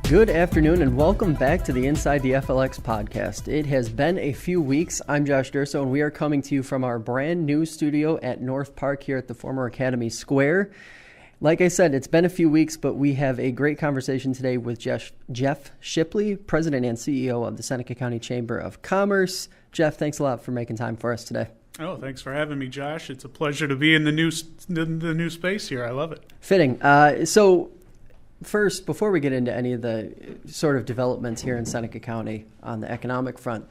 Good afternoon and welcome back to the Inside the FLX podcast. It has been a few weeks. I'm Josh Durso and we are coming to you from our brand new studio at North Park here at the former Academy Square. Like I said, it's been a few weeks, but we have a great conversation today with Jeff Shipley, President and CEO of the Seneca County Chamber of Commerce. Jeff, thanks a lot for making time for us today. Oh, thanks for having me, Josh. It's a pleasure to be in the new space here. I love it. Fitting. So first, before we get into any of the sort of developments here in Seneca County on the economic front,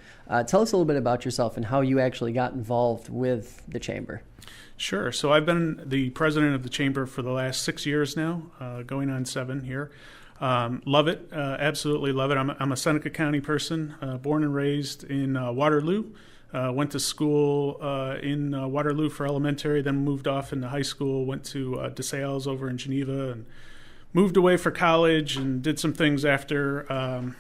tell us a little bit about yourself and how you actually got involved with the Chamber. Sure. So I've been the president of the Chamber for the last 6 years now, going on 7 here. Love it. Absolutely love it. I'm a Seneca County person, born and raised in Waterloo. Went to school in Waterloo for elementary, then moved off into high school, went to DeSales over in Geneva, and moved away for college and did some things after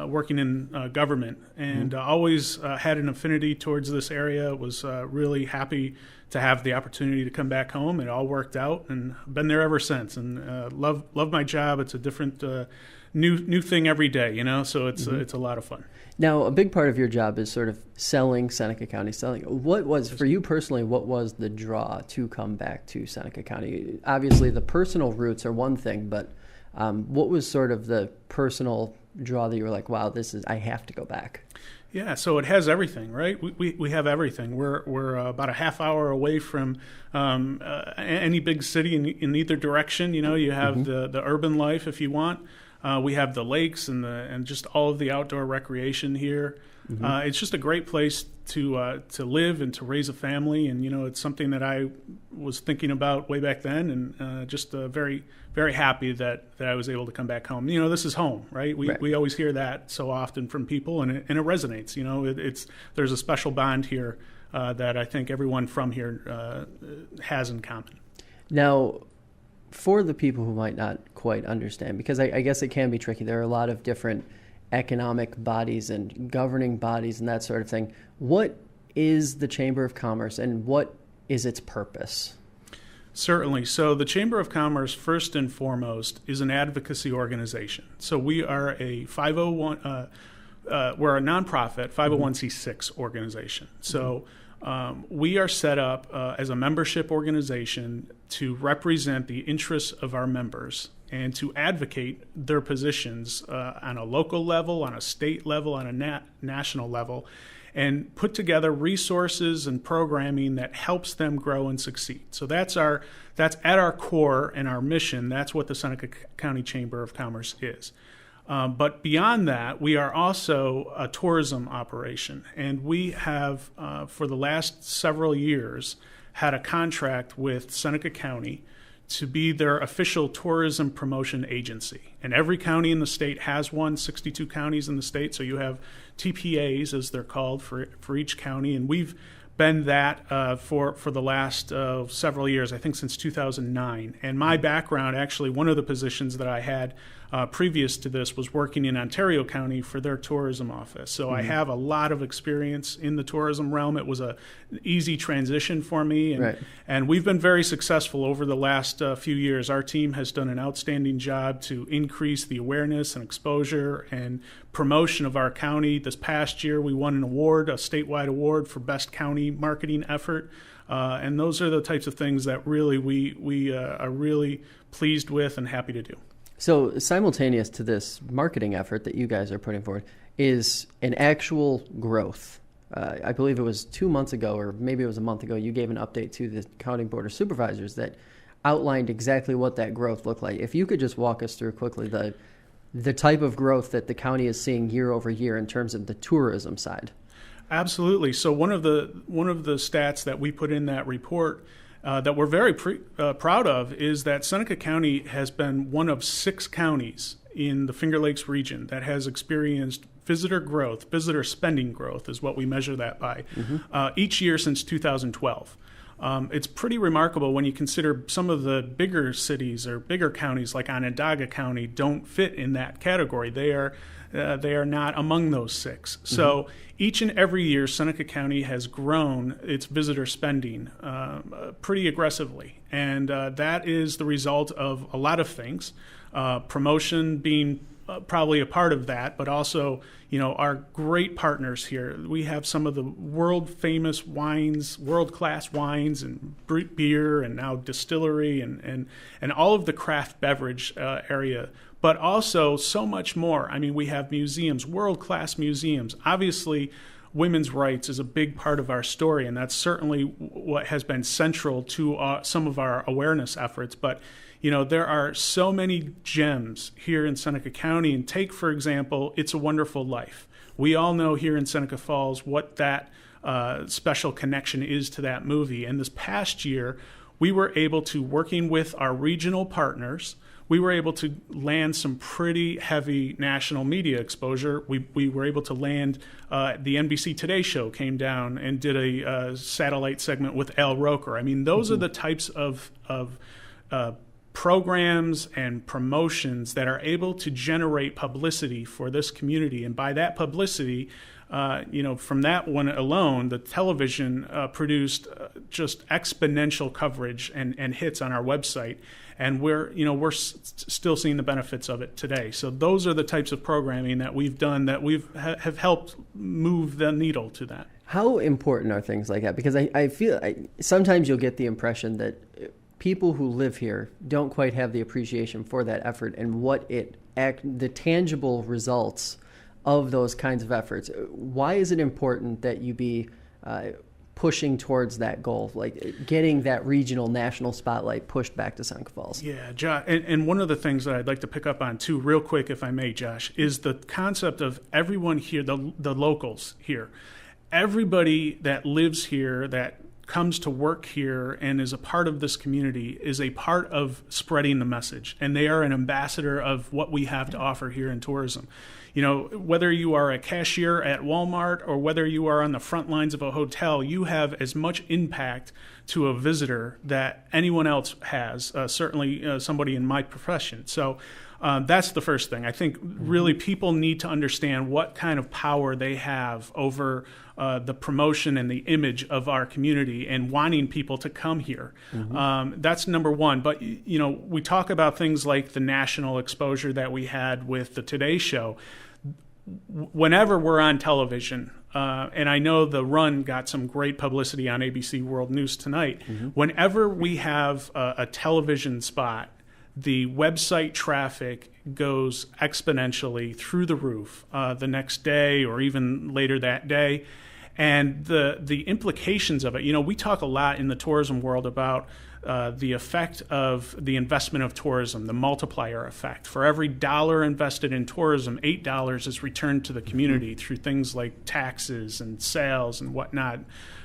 working in government. And always had an affinity towards this area. Was really happy to have the opportunity to come back home. It all worked out, and been there ever since. And love my job. It's a different new thing every day, you know. So it's a lot of fun. Now, a big part of your job is sort of selling Seneca County. What was, for you personally, what was the draw to come back to Seneca County? Obviously, the personal roots are one thing, but what was sort of the personal draw that you were like, wow, I have to go back? Yeah, so it has everything, right? We have everything. We're about a half hour away from any big city in either direction. You know, you have the urban life if you want. We have the lakes and just all of the outdoor recreation here. It's just a great place to live and to raise a family, and you know, it's something that I was thinking about way back then, and just very, very happy that I was able to come back home. You know, this is home, right? We always hear that so often from people, and it resonates. You know, there's a special bond here that I think everyone from here has in common. Now, for the people who might not quite understand, because I guess it can be tricky, there are a lot of different economic bodies and governing bodies and that sort of thing. What is the Chamber of Commerce and what is its purpose? Certainly. So the Chamber of Commerce, first and foremost, is an advocacy organization. So we are a 501, we're a nonprofit 501c6 organization. So we are set up as a membership organization to represent the interests of our members and to advocate their positions on a local level, on a state level, on a national level, and put together resources and programming that helps them grow and succeed. So that's at our core and our mission. That's what the Seneca County Chamber of Commerce is. But beyond that, we are also a tourism operation, and we have, for the last several years, had a contract with Seneca County to be their official tourism promotion agency. And every county in the state has one, 62 counties in the state, so you have TPAs, as they're called, for each county, and we've been that for the last several years, I think since 2009. And my background, actually, one of the positions that I had previous to this was working in Ontario County for their tourism office. So I have a lot of experience in the tourism realm. It was an easy transition for me, and we've been very successful over the last few years. Our team has done an outstanding job to increase the awareness and exposure and promotion of our county. This past year, we won an award, a statewide award for best county marketing effort. And those are the types of things that really we are really pleased with and happy to do. So simultaneous to this marketing effort that you guys are putting forward is an actual growth. I believe it was 2 months ago, or maybe it was a month ago, you gave an update to the County Board of Supervisors that outlined exactly what that growth looked like. If you could just walk us through quickly the type of growth that the county is seeing year over year in terms of the tourism side. Absolutely. So one of the stats that we put in that report that we're very proud of is that Seneca County has been one of 6 counties in the Finger Lakes region that has experienced visitor growth. Visitor spending growth is what we measure that by each year since 2012. It's pretty remarkable when you consider some of the bigger cities or bigger counties like Onondaga County don't fit in that category. They are not among those 6. So each and every year, Seneca County has grown its visitor spending pretty aggressively. And that is the result of a lot of things. Promotion being probably a part of that, but also, our great partners here. We have some of the world-famous wines, world-class wines and beer, and now distillery, and all of the craft beverage area, but also so much more. I mean, we have museums, world-class museums. Obviously, women's rights is a big part of our story, and that's certainly what has been central to some of our awareness efforts. But there are so many gems here in Seneca County. And take, for example, It's a Wonderful Life. We all know here in Seneca Falls what that special connection is to that movie. And this past year, we were able to, working with our regional partners, we were able to land some pretty heavy national media exposure. We were able to land the NBC Today show came down and did a satellite segment with Al Roker. I mean, those are the types of programs and promotions that are able to generate publicity for this community. And by that publicity, from that one alone, the television produced just exponential coverage and hits on our website. And we're still seeing the benefits of it today. So those are the types of programming that we've done that have helped move the needle to that. How important are things like that? Because I feel sometimes you'll get the impression that people who live here don't quite have the appreciation for that effort and the tangible results of those kinds of efforts. Why is it important that you be pushing towards that goal, like getting that regional, national spotlight pushed back to Seneca Falls? Yeah, Josh, and one of the things that I'd like to pick up on too, real quick, if I may, Josh, is the concept of everyone here, the locals here, everybody that lives here, that comes to work here and is a part of this community, is a part of spreading the message, and they are an ambassador of what we have to offer here in tourism. Whether you are a cashier at Walmart or whether you are on the front lines of a hotel, you have as much impact to a visitor that anyone else has, certainly somebody in my profession. So that's the first thing. I think really people need to understand what kind of power they have over the promotion and the image of our community and wanting people to come here. That's number one. But, we talk about things like the national exposure that we had with the Today Show. Whenever we're on television, and I know the run got some great publicity on ABC World News Tonight, whenever we have a television spot, the website traffic goes exponentially through the roof the next day or even later that day. And the implications of it, we talk a lot in the tourism world about the effect of the investment of tourism, the multiplier effect. For every dollar invested in tourism, $8 is returned to the community through things like taxes and sales and whatnot.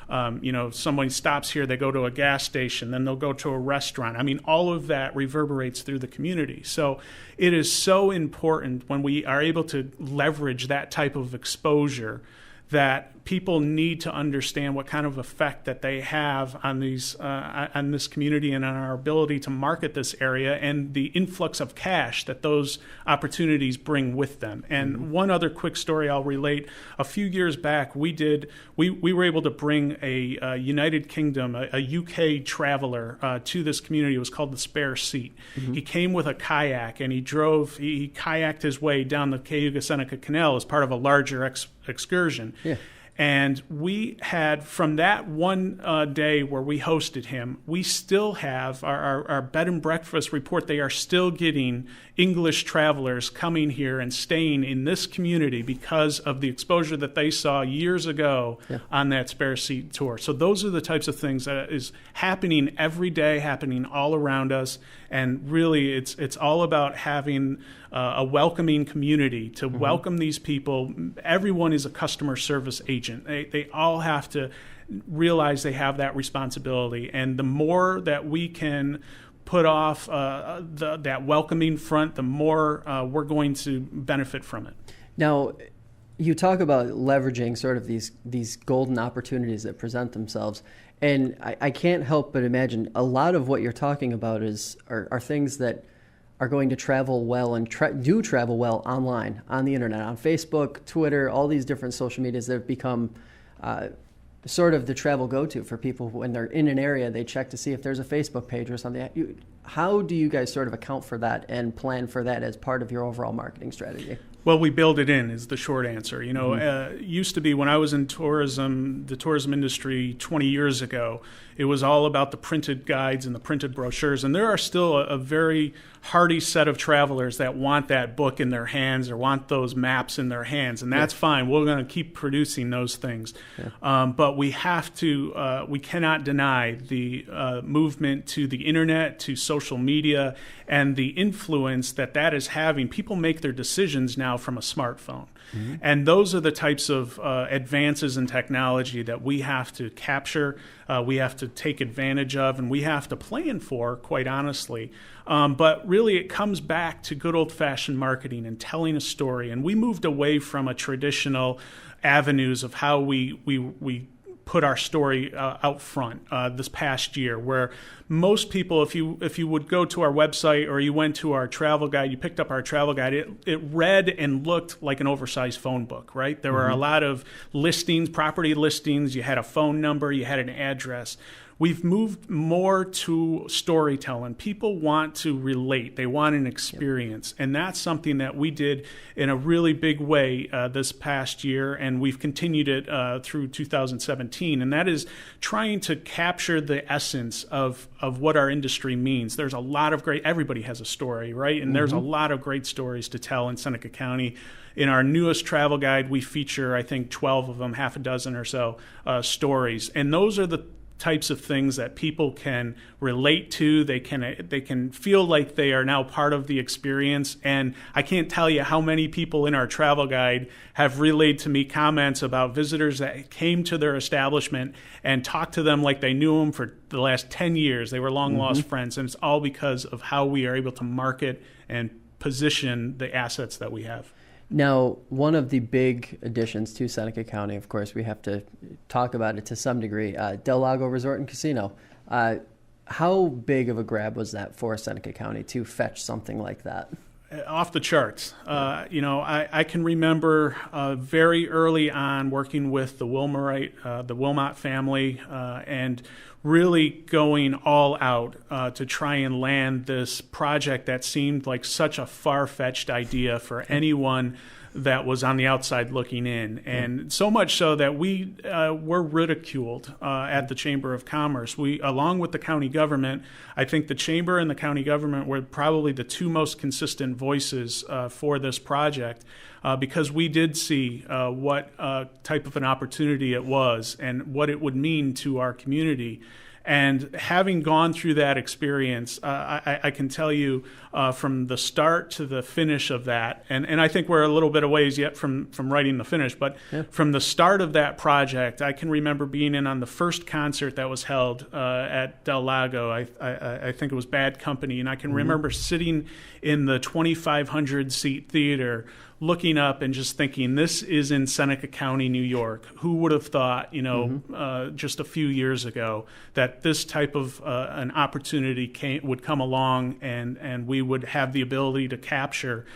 Somebody stops here, they go to a gas station, then they'll go to a restaurant. I mean, all of that reverberates through the community. So it is so important when we are able to leverage that type of exposure that people need to understand what kind of effect that they have on on this community and on our ability to market this area and the influx of cash that those opportunities bring with them. And one other quick story I'll relate. A few years back, we were able to bring a United Kingdom, a UK traveler to this community. It was called the Spare Seat. He came with a kayak and he kayaked his way down the Cayuga-Seneca Canal as part of a larger excursion. Yeah. And we had, from that one day where we hosted him, we still have our bed and breakfast report. They are still getting English travelers coming here and staying in this community because of the exposure that they saw years ago on that Spare Seat tour. So those are the types of things that is happening every day, happening all around us. And really, it's all about having a welcoming community to welcome these people. Everyone is a customer service agent. They all have to realize they have that responsibility. And the more that we can put off that welcoming front, the more we're going to benefit from it. Now, you talk about leveraging sort of these golden opportunities that present themselves. And I can't help but imagine a lot of what you're talking about are things that are going to travel well and do travel well online, on the internet, on Facebook, Twitter, all these different social medias that have become sort of the travel go-to for people when they're in an area. They check to see if there's a Facebook page or something. How do you guys sort of account for that and plan for that as part of your overall marketing strategy? Well, we build it in is the short answer. Used to be when I was in tourism, the tourism industry 20 years ago, it was all about the printed guides and the printed brochures. And there are still a very hardy set of travelers that want that book in their hands or want those maps in their hands. And that's fine. We're going to keep producing those things. Yeah. But we have to, we cannot deny the movement to the internet, to social media, and the influence that is having. People make their decisions now from a smartphone. Mm-hmm. And those are the types of advances in technology that we have to capture, we have to take advantage of, and we have to plan for, quite honestly. But really it comes back to good old-fashioned marketing and telling a story. And we moved away from a traditional avenues of how we put our story out front this past year, where most people, if you would go to our website or you went to our travel guide, you picked up our travel guide, it read and looked like an oversized phone book, right? There were a lot of listings, property listings, you had a phone number, you had an address. We've moved more to storytelling. People want to relate. They want an experience. Yep. And that's something that we did in a really big way this past year, and we've continued it through 2017. And that is trying to capture the essence of what our industry means. There's a lot of everybody has a story, right? And there's a lot of great stories to tell in Seneca County. In our newest travel guide, we feature, I think, 12 of them, half a dozen or so stories. And those are the types of things that people can relate to. They can feel like they are now part of the experience. And I can't tell you how many people in our travel guide have relayed to me comments about visitors that came to their establishment and talked to them like they knew them for the last 10 years. They were long-lost friends. And it's all because of how we are able to market and position the assets that we have. Now, one of the big additions to Seneca County, of course, we have to talk about it to some degree, Del Lago Resort and Casino. How big of a grab was that for Seneca County to fetch something like that? Off the charts. I can remember very early on working with the Wilmot family, and really going all out to try and land this project that seemed like such a far-fetched idea for anyone that was on the outside looking in. And so much so that we were ridiculed at the Chamber of Commerce. We, along with the county government, I think the Chamber and the county government were probably the two most consistent voices for this project, because we did see what type of an opportunity it was and what it would mean to our community. And having gone through that experience, I can tell you from the start to the finish of that, and I think we're a little bit a ways yet from writing the finish, but from the start of that project, I can remember being in on the first concert that was held at Del Lago. I think it was Bad Company, and I can remember sitting in the 2,500 seat theater looking up and just thinking, this is in Seneca County, New York. Who would have thought, just a few years ago, that this type of an opportunity would come along and we would have the ability to capture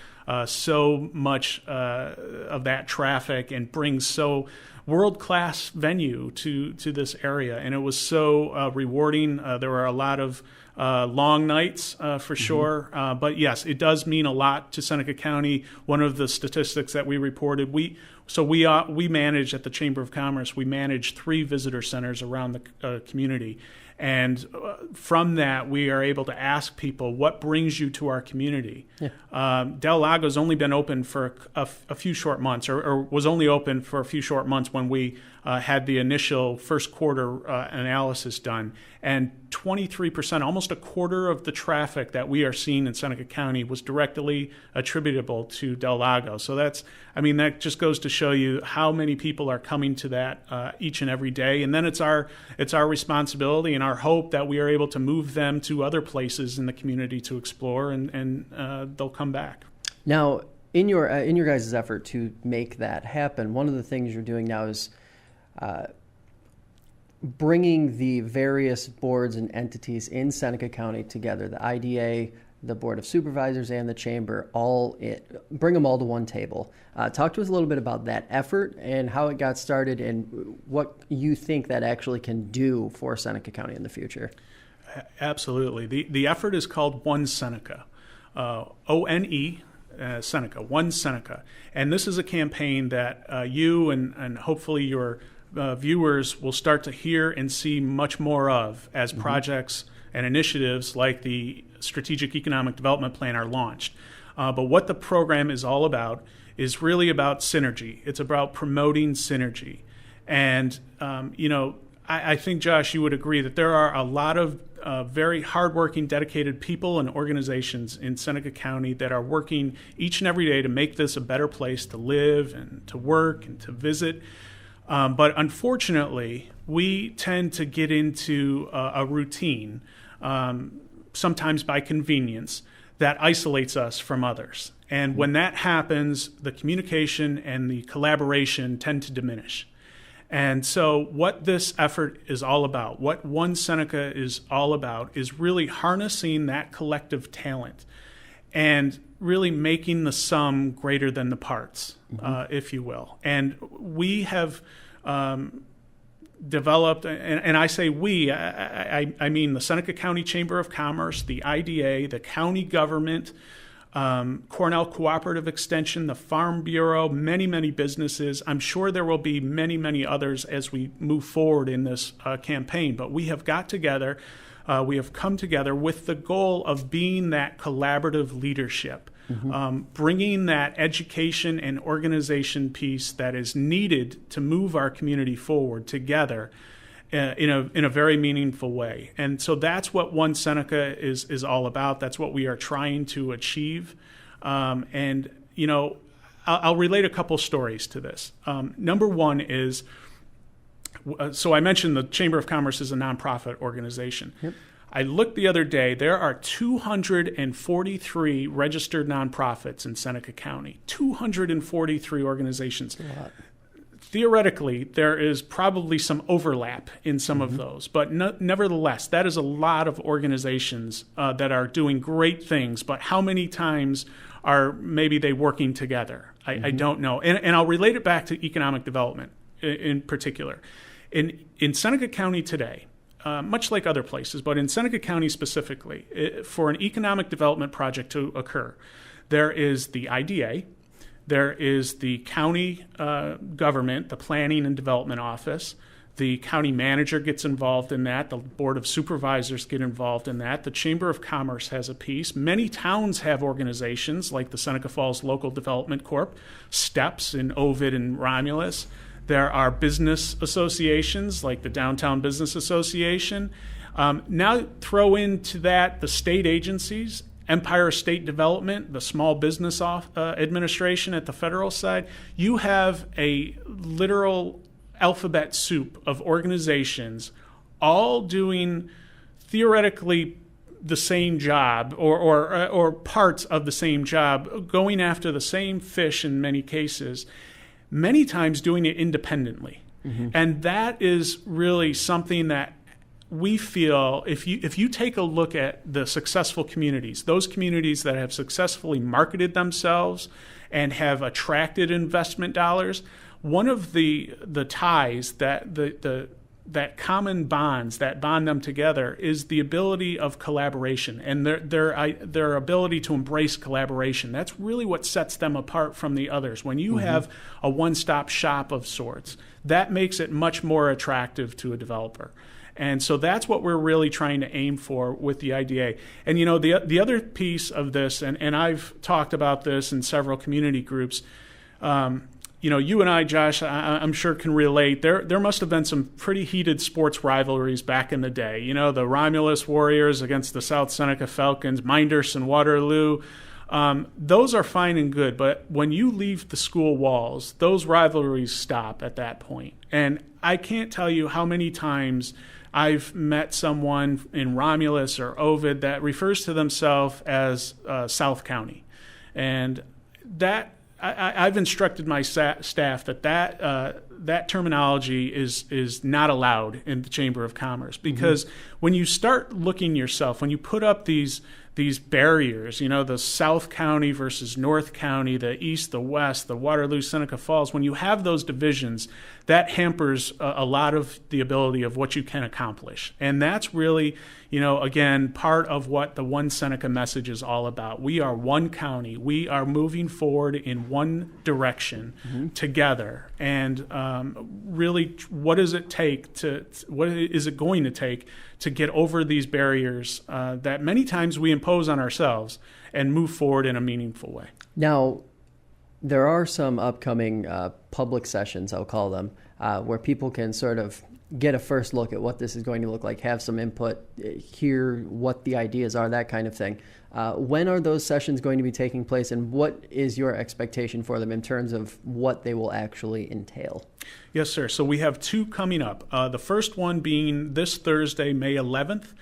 so much of that traffic and bring so world-class venue to this area. And it was so rewarding. There were a lot of long nights for sure. But yes, it does mean a lot to Seneca County. One of the statistics that we reported, we manage at the Chamber of Commerce, we manage 3 visitor centers around the community. And from that, we are able to ask people, what brings you to our community? Del Lago's only been open for a few short months, or was only open for a few short months when we had the initial first quarter analysis done. And 23%, almost a quarter of the traffic that we are seeing in Seneca County was directly attributable to Del Lago. So that just goes to show you how many people are coming to that each and every day. And then it's our responsibility and our hope that we are able to move them to other places in the community to explore, and they'll come back. Now, in your guys' effort to make that happen, one of the things you're doing now is bringing the various boards and entities in Seneca County together, the IDA, the Board of Supervisors and the Chamber, bring them all to one table. Talk to us a little bit about that effort and how it got started and what you think that actually can do for Seneca County in the future. Absolutely. The effort is called One Seneca, O-N-E, Seneca, One Seneca. And this is a campaign that you and hopefully your viewers will start to hear and see much more of as projects and initiatives like the Strategic Economic Development Plan are launched. But what the program is all about is really about synergy. It's about promoting synergy. And, I think, Josh, you would agree that there are a lot of very hardworking, dedicated people and organizations in Seneca County that are working each and every day to make this a better place to live and to work and to visit. But unfortunately, we tend to get into a routine, sometimes by convenience, that isolates us from others. And when that happens, the communication and the collaboration tend to diminish. And so what this effort is all about, what One Seneca is all about, is really harnessing that collective talent and really making the sum greater than the parts, if you will. And we have developed, and I say we, I mean the Seneca County Chamber of Commerce, the IDA, the county government, Cornell Cooperative Extension, the Farm Bureau, many businesses. I'm sure there will be many others as we move forward in this campaign. But we have got together, we have come together with the goal of being that collaborative leadership, bringing that education and organization piece that is needed to move our community forward together in a very meaningful way. And so that's what One Seneca is all about. That's what we are trying to achieve. I'll relate a couple stories to this. Number one is, so I mentioned the Chamber of Commerce is a nonprofit organization. Yep. I looked the other day, there are 243 registered nonprofits in Seneca County, 243 organizations. That's a lot. Theoretically, there is probably some overlap in some of those, but nevertheless, that is a lot of organizations that are doing great things, but how many times are maybe they working together? I don't know. And I'll relate it back to economic development in particular. In Seneca County today, much like other places, but in Seneca County specifically, for an economic development project to occur, there is the IDA, there is the county government, the Planning and Development Office. The county manager gets involved in that. The Board of Supervisors get involved in that. The Chamber of Commerce has a piece. Many towns have organizations like the Seneca Falls Local Development Corp, STEPS in Ovid and Romulus. There are business associations like the Downtown Business Association. Now throw into that the state agencies, Empire State Development, the Small Business Administration at the federal side. You have a literal alphabet soup of organizations all doing theoretically the same job or parts of the same job, going after the same fish in many cases, many times doing it independently. And that is really something that we feel if you take a look at the successful communities, those communities that have successfully marketed themselves and have attracted investment dollars, one of the ties that common bonds that bond them together is the ability of collaboration and their ability to embrace collaboration. That's really what sets them apart from the others. When you have a one-stop shop of sorts, that makes it much more attractive to a developer. And so that's what we're really trying to aim for with the IDA. And, the other piece of this, and I've talked about this in several community groups, you and I, Josh, I'm sure can relate. There must have been some pretty heated sports rivalries back in the day. The Romulus Warriors against the South Seneca Falcons, Minders and Waterloo. Those are fine and good, but when you leave the school walls, those rivalries stop at that point. And I can't tell you how many times I've met someone in Romulus or Ovid that refers to themselves as South County. And that I've instructed my staff that terminology is not allowed in the Chamber of Commerce, because when you start looking yourself, when you put up these these barriers, the South County versus North County, the East, the West, the Waterloo, Seneca Falls, when you have those divisions, that hampers a lot of the ability of what you can accomplish. And that's really, again, part of what the One Seneca message is all about. We are one county. We are moving forward in one direction together. And really, what is it going to take to get over these barriers that many times we impose on ourselves and move forward in a meaningful way? Now, there are some upcoming public sessions, I'll call them, where people can sort of get a first look at what this is going to look like, have some input, hear what the ideas are, that kind of thing. When are those sessions going to be taking place, and what is your expectation for them in terms of what they will actually entail? Yes, sir. So we have two coming up. The first one being this Thursday, May 11th,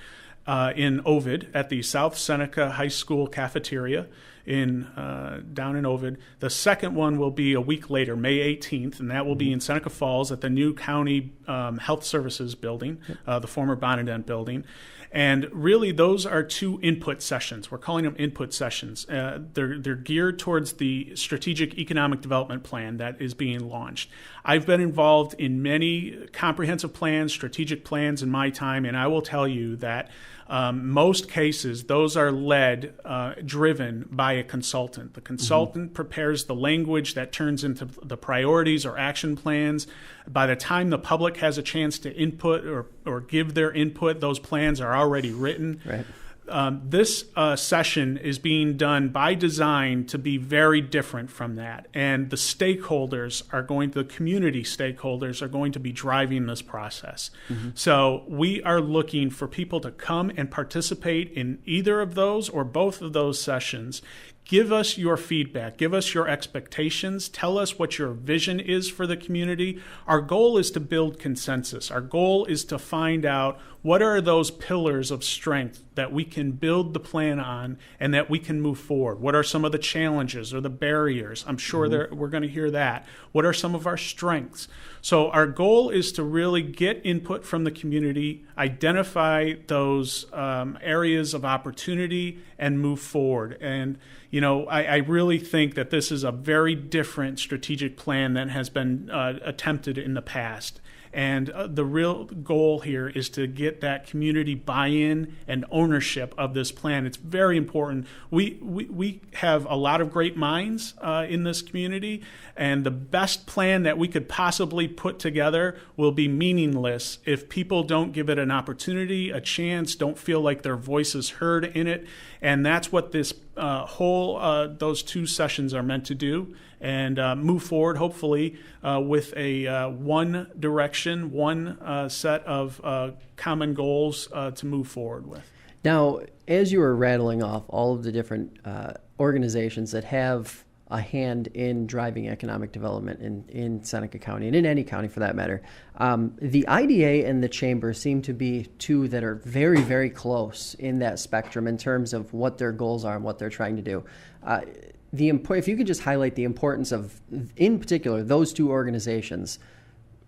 in Ovid at the South Seneca High School cafeteria down in Ovid. The second one will be a week later, May 18th, and that will be in Seneca Falls at the new County Health Services building, the former Bonadent building. And really, those are two input sessions. We're calling them input sessions. They're geared towards the strategic economic development plan that is being launched. I've been involved in many comprehensive plans, strategic plans in my time, and I will tell you that most cases, those are driven by a consultant. The consultant prepares the language that turns into the priorities or action plans. By the time the public has a chance to input or give their input, those plans are already written. Right. This session is being done by design to be very different from that. And the community stakeholders are going to be driving this process. So we are looking for people to come and participate in either of those or both of those sessions. Give us your feedback. Give us your expectations. Tell us what your vision is for the community. Our goal is to build consensus. Our goal is to find out what are those pillars of strength that we can build the plan on and that we can move forward. What are some of the challenges or the barriers? I'm sure we're going to hear that. What are some of our strengths? So our goal is to really get input from the community, identify those areas of opportunity, and move forward. And I really think that this is a very different strategic plan than has been attempted in the past. And the real goal here is to get that community buy-in and ownership of this plan. It's very important. We have a lot of great minds in this community, and the best plan that we could possibly put together will be meaningless if people don't give it an opportunity, a chance, don't feel like their voice is heard in it. And that's what this those two sessions are meant to do, and move forward, hopefully, with a one direction, one set of common goals to move forward with. Now, as you were rattling off all of the different organizations that have a hand in driving economic development in Seneca County, and in any county for that matter, the IDA and the Chamber seem to be two that are very, very close in that spectrum in terms of what their goals are and what they're trying to do. If you could just highlight the importance of, in particular, those two organizations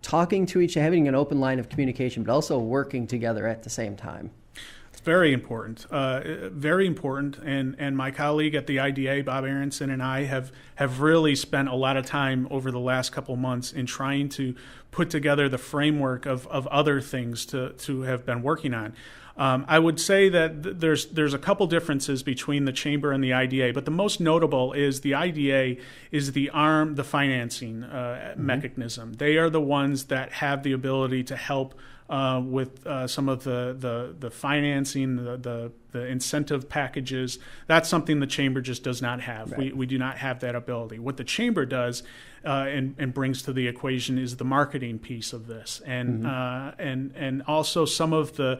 talking to each other, having an open line of communication, but also working together at the same time. It's very important, and my colleague at the IDA, Bob Aronson, and I have really spent a lot of time over the last couple months in trying to put together the framework of other things to have been working on. I would say that there's a couple differences between the Chamber and the IDA, but the most notable is the IDA is the financing mechanism. They are the ones that have the ability to help with some of the financing, the incentive packages. That's something the Chamber just does not have. Right. We do not have that ability. What the Chamber does and brings to the equation is the marketing piece of this, and also some of the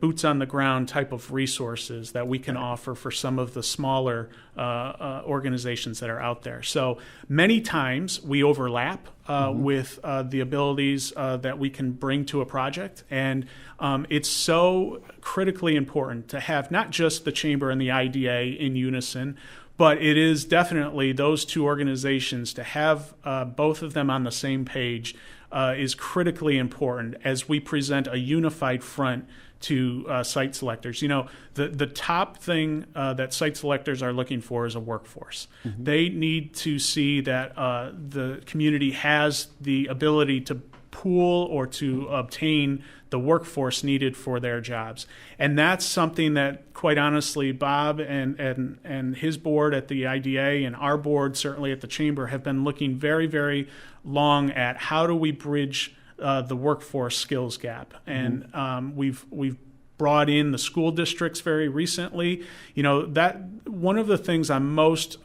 boots on the ground type of resources that we can offer for some of the smaller organizations that are out there. So many times we overlap with the abilities that we can bring to a project, and it's so critically important to have not just the Chamber and the IDA in unison, But it is definitely those two organizations to have both of them on the same page is critically important as we present a unified front to site selectors. The top thing that site selectors are looking for is a workforce. Mm-hmm. They need to see that the community has the ability to pool or to obtain the workforce needed for their jobs. And that's something that, quite honestly, Bob and his board at the IDA and our board, certainly at the Chamber, have been looking very, very long at how do we bridge the workforce skills gap. And we've brought in the school districts very recently. That one of the things I'm most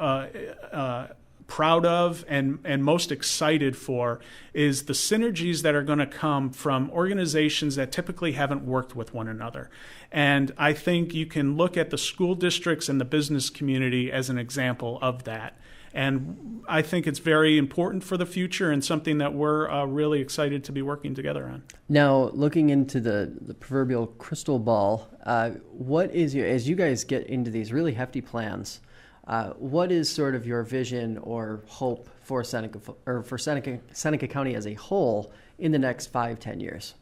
proud of and most excited for is the synergies that are going to come from organizations that typically haven't worked with one another. And I think you can look at the school districts and the business community as an example of that. And I think it's very important for the future and something that we're really excited to be working together on. Now, looking into the proverbial crystal ball, what is as you guys get into these really hefty plans, what is sort of your vision or hope for Seneca County as a whole in the next 5-10 years?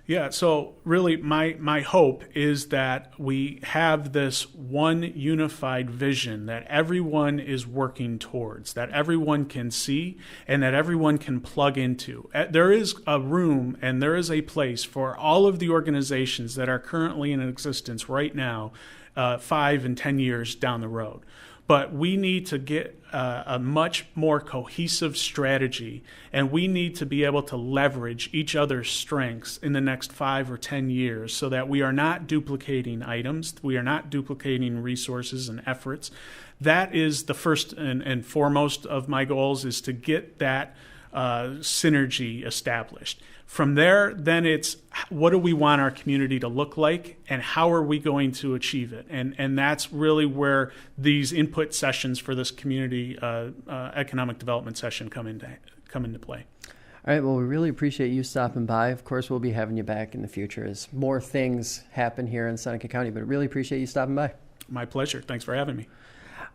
Yeah, so really my hope is that we have this one unified vision that everyone is working towards, that everyone can see and that everyone can plug into. There is a room and there is a place for all of the organizations that are currently in existence right now, 5 and 10 years down the road. But we need to get a much more cohesive strategy, and we need to be able to leverage each other's strengths in the next 5 or 10 years so that we are not duplicating items, we are not duplicating resources and efforts. That is the first and foremost of my goals, is to get that synergy established. From there, then it's what do we want our community to look like and how are we going to achieve it? And that's really where these input sessions for this community economic development session come into play. All right, well, we really appreciate you stopping by. Of course, we'll be having you back in the future as more things happen here in Seneca County, but really appreciate you stopping by. My pleasure. Thanks for having me.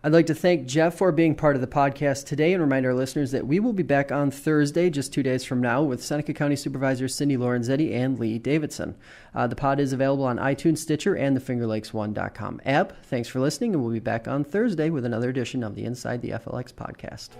I'd like to thank Jeff for being part of the podcast today and remind our listeners that we will be back on Thursday, just 2 days from now, with Seneca County Supervisors Cindy Lorenzetti and Lee Davidson. The pod is available on iTunes, Stitcher, and the FingerLakes1.com app. Thanks for listening, and we'll be back on Thursday with another edition of the Inside the FLX podcast.